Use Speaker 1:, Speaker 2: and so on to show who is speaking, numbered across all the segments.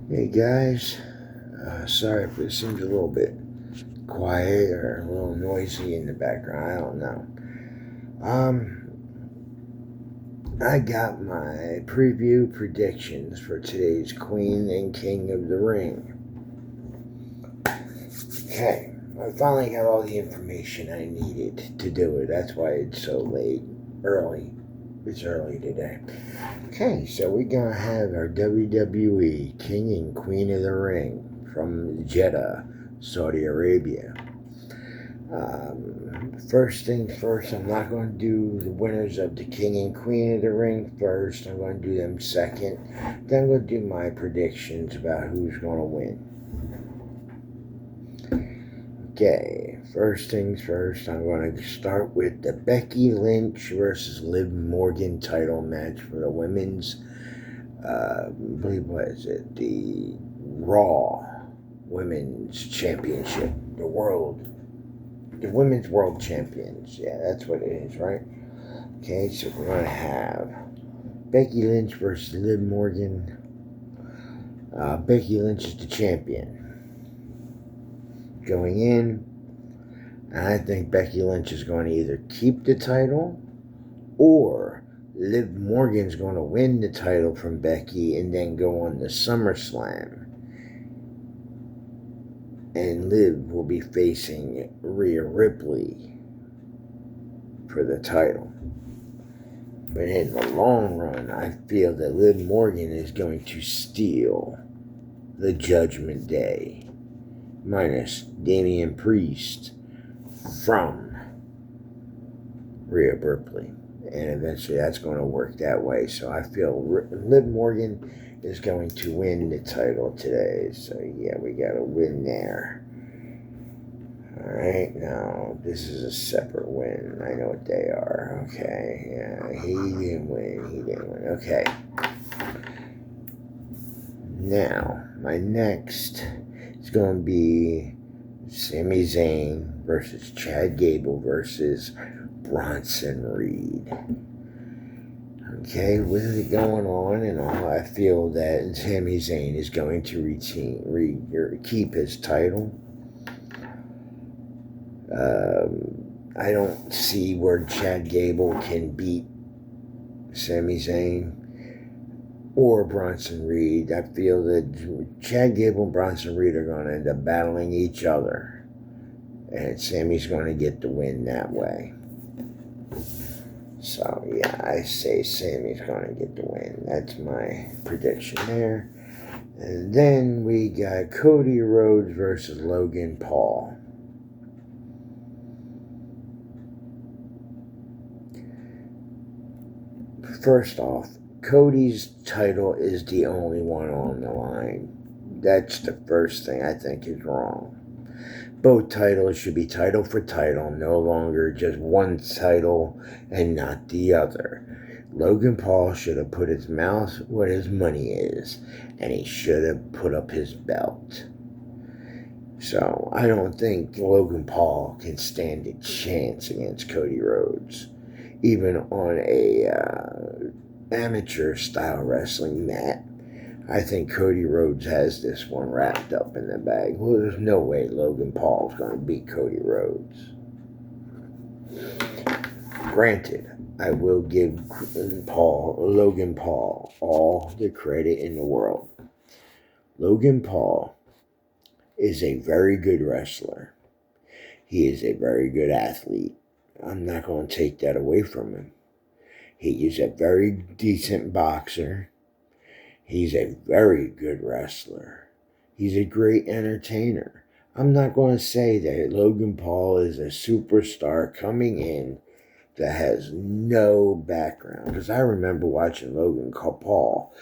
Speaker 1: Hey guys, sorry if it seems a little bit quiet or a little noisy in the background. I don't know. I got my preview predictions for today's Queen and King of the Ring. Okay, I finally got all the information I needed to do it. That's why it's so late, early. It's early today. Okay, so we're gonna have our WWE King and Queen of the Ring from Jeddah, Saudi Arabia. First things first, I'm not going to do the winners of the King and Queen of the Ring first. I'm going to do them second. Then I'm going to do my predictions about who's going to win. Okay, first things first, I'm going to start with the Becky Lynch versus Liv Morgan title match for the women's, I believe, what is it? The Raw Women's Championship, the Women's World Champions. Yeah, that's what it is, right? Okay, so we're going to have Becky Lynch versus Liv Morgan. Becky Lynch is the champion. Going in, I think Becky Lynch is going to either keep the title or Liv Morgan's going to win the title from Becky and then go on the SummerSlam. And Liv will be facing Rhea Ripley for the title. But in the long run, I feel that Liv Morgan is going to steal the Judgment Day, minus Damian Priest, from Rhea Ripley. And eventually that's going to work that way. So I feel Liv Morgan is going to win the title today. So yeah, we got a win there. Alright, now this is a separate win. I know what they are. Okay, yeah, he didn't win. Okay. Now, my next is going to be Sami Zayn versus Chad Gable versus Bronson Reed. Okay, with it going on and all, I feel that Sami Zayn is going to keep his title. I don't see where Chad Gable can beat Sami Zayn or Bronson Reed. I feel that Chad Gable and Bronson Reed are going to end up battling each other, and Sammy's going to get the win that way. So yeah, I say Sammy's going to get the win. That's my prediction there. And then we got Cody Rhodes versus Logan Paul. First off, Cody's title is the only one on the line. That's the first thing I think is wrong. Both titles should be title for title, no longer just one title and not the other. Logan Paul should have put his mouth where his money is, and he should have put up his belt. So I don't think Logan Paul can stand a chance against Cody Rhodes, even on a amateur style wrestling mat. I think Cody Rhodes has this one wrapped up in the bag. Well, there's no way Logan Paul's going to beat Cody Rhodes. Granted, I will give Logan Paul all the credit in the world. Logan Paul is a very good wrestler. He is a very good athlete. I'm not going to take that away from him. He is a very decent boxer. He's a very good wrestler. He's a great entertainer. I'm not going to say that Logan Paul is a superstar coming in that has no background. Because I remember watching Logan Paul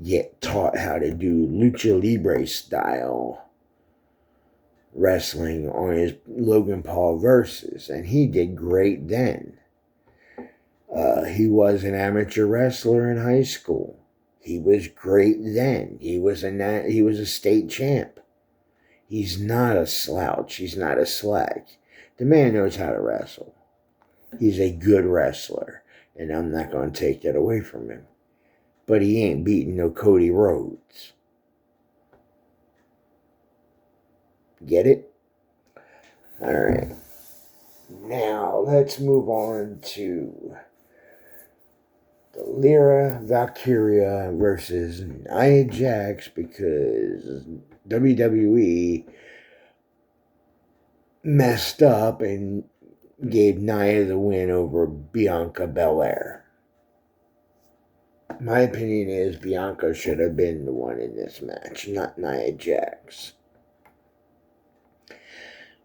Speaker 1: get taught how to do lucha libre style wrestling on his Logan Paul versus. And he did great then. He was an amateur wrestler in high school. He was great then. He was a state champ. He's not a slouch. He's not a slack. The man knows how to wrestle. He's a good wrestler, and I'm not going to take that away from him. But he ain't beating no Cody Rhodes. Get it? Alright. Now, let's move on to the Lyra Valkyria versus Nia Jax, because WWE messed up and gave Nia the win over Bianca Belair. My opinion is Bianca should have been the one in this match, not Nia Jax.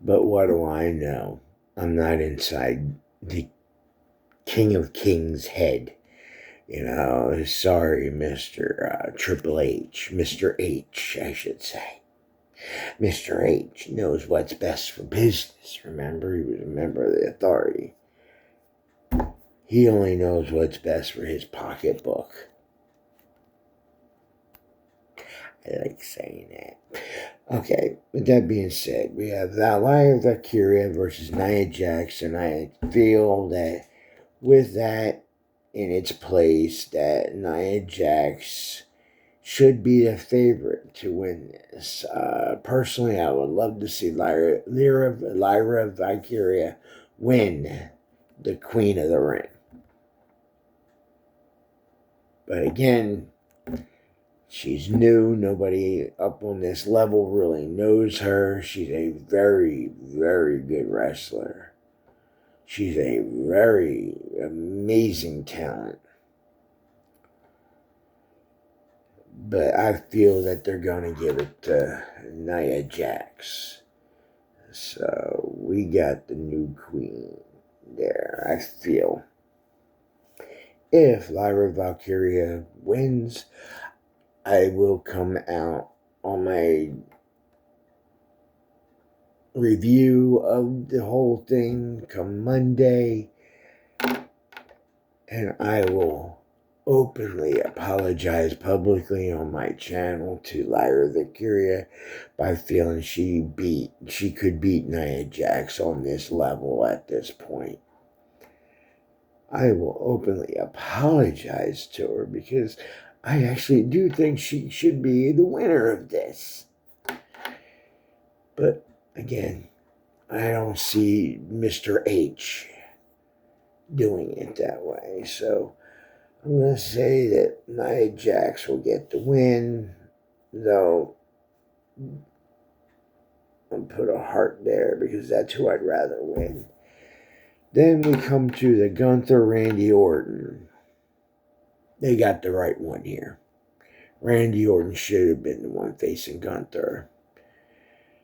Speaker 1: But what do I know? I'm not inside the King of Kings' head. You know, sorry, Mr. Triple H. Mr. H, I should say. Mr. H knows what's best for business. Remember, he was a member of the Authority. He only knows what's best for his pocketbook. I like saying that. Okay, with that being said, we have Lyra Valkyria versus Nia Jax, and I feel that with that in its place, that Nia Jax should be the favorite to win this. Personally, I would love to see Lyra Valkyria win the Queen of the Ring. But again, she's new. Nobody up on this level really knows her. She's a very, very good wrestler. She's a very amazing talent. But I feel that they're going to give it to Nia Jax. So we got the new queen there, I feel. If Lyra Valkyria wins, I will come out on my review of the whole thing come Monday, and I will openly apologize publicly on my channel to Lyra Valkyria by feeling she could beat Nia Jax on this level at this point. I will openly apologize to her because I actually do think she should be the winner of this. But again, I don't see Mr. H doing it that way. So I'm going to say that Nia Jax will get the win, though I'll put a heart there because that's who I'd rather win. Then we come to the Gunther Randy Orton. They got the right one here. Randy Orton should have been the one facing Gunther,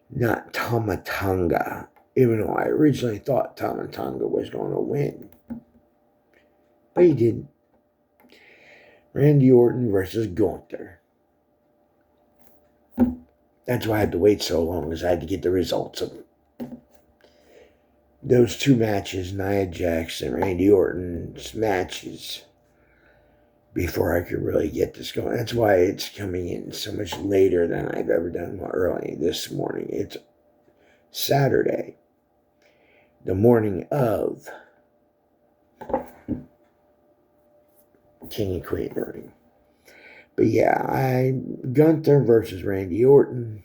Speaker 1: not Tama Tonga, even though I originally thought Tama Tonga was going to win. But he didn't. Randy Orton versus Gunther. That's why I had to wait so long, because I had to get the results of those two matches, Nia Jax and Randy Orton's matches, before I could really get this going. That's why it's coming in so much later than I've ever done early this morning. It's Saturday, the morning of King and Queen ring. But yeah, Gunther versus Randy Orton.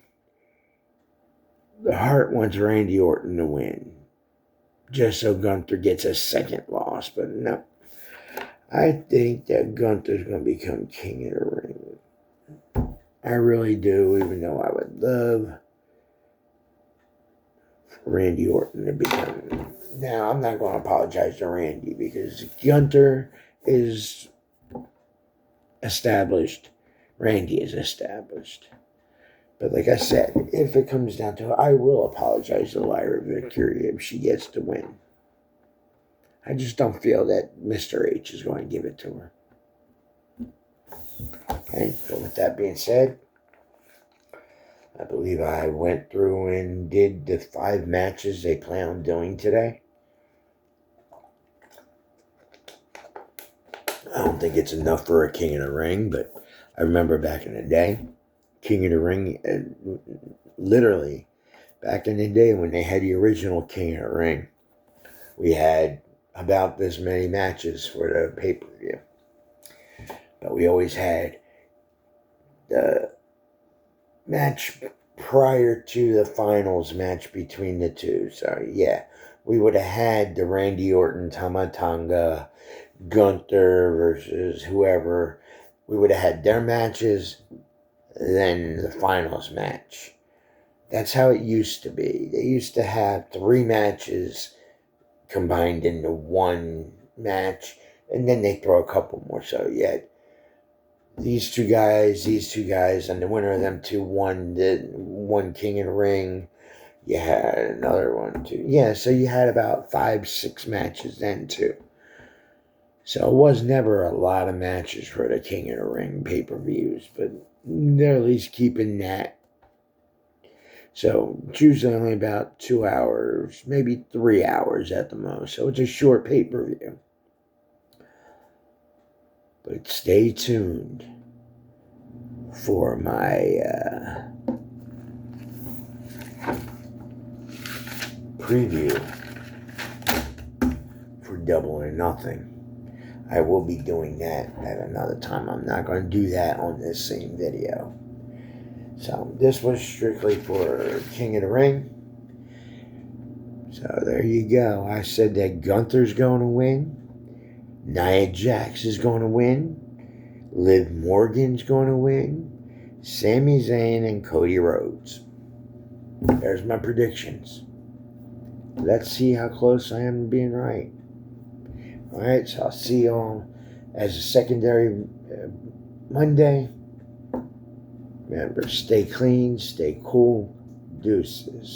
Speaker 1: The heart wants Randy Orton to win, just so Gunther gets a second loss. But no, I think that Gunther's going to become King of the Ring. I really do, even though I would love Randy Orton to become. Now, I'm not going to apologize to Randy because Gunther is established. Randy is established. But like I said, if it comes down to it, I will apologize to Lyra Valkyria if she gets to win. I just don't feel that Mr. H is going to give it to her. Okay, so with that being said, I believe I went through and did the 5 matches they plan on doing today. I don't think it's enough for a King of the Ring, but I remember back in the day, King of the Ring, literally, back in the day when they had the original King of the Ring, we had about this many matches for the pay-per-view. But we always had the match prior to the finals match between the two. So, yeah, we would have had the Randy Orton, Tama Tonga, Gunther versus whoever. We would have had their matches, then the finals match. That's how it used to be. They used to have 3 matches combined into one match, and then they throw a couple more. So, yeah, these two guys, and the winner of them two won the one King of the Ring. You had another one too. Yeah, so you had about 5, 6 matches then too. So it was never a lot of matches for the King of the Ring pay-per-views, but they're at least keeping that. So it's usually only about 2 hours, maybe 3 hours at the most. So it's a short pay-per-view. But stay tuned for my preview for Double or Nothing. I will be doing that at another time. I'm not going to do that on this same video. So this was strictly for King of the Ring. So there you go. I said that Gunther's going to win. Nia Jax is going to win. Liv Morgan's going to win. Sami Zayn and Cody Rhodes. There's my predictions. Let's see how close I am to being right. Alright, so I'll see y'all as a secondary Monday. Remember, stay clean, stay cool. Deuces.